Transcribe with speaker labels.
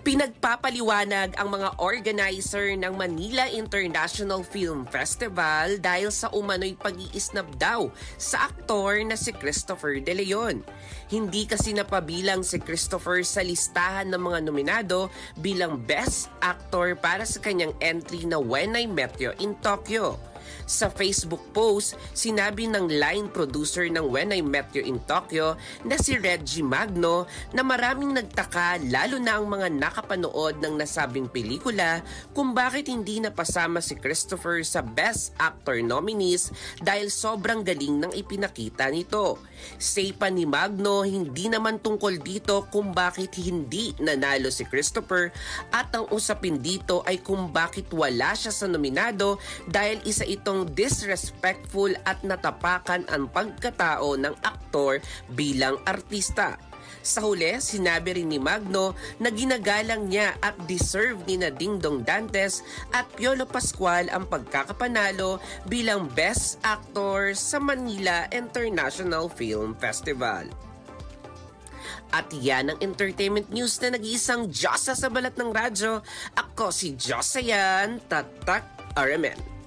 Speaker 1: Pinagpapaliwanag ang mga organizer ng Manila International Film Festival dahil sa umano'y pag-iisnap daw sa aktor na si Christopher De Leon. Hindi kasi napabilang si Christopher sa listahan ng mga nominado bilang Best Actor para sa kanyang entry na When I Met You in Tokyo. Sa Facebook post, sinabi ng line producer ng When I Met You in Tokyo na si Reggie Magno na maraming nagtaka lalo na ang mga nakapanood ng nasabing pelikula kung bakit hindi napasama si Christopher sa Best Actor nominees dahil sobrang galing ng ipinakita nito. Say pa ni Magno, hindi naman tungkol dito kung bakit hindi nanalo si Christopher at ang usapin dito ay kung bakit wala siya sa nominado dahil isa itong disrespectful at natapakan ang pagkatao ng aktor bilang artista. Sa huli, sinabi rin ni Magno na ginagalang niya at deserve ni na Dingdong Dantes at Piolo Pascual ang pagkakapanalo bilang Best Actor sa Manila International Film Festival. At yan ang entertainment news na nag-iisang Diyosa sa balat ng radyo. Ako si Josayan Tatak RMN.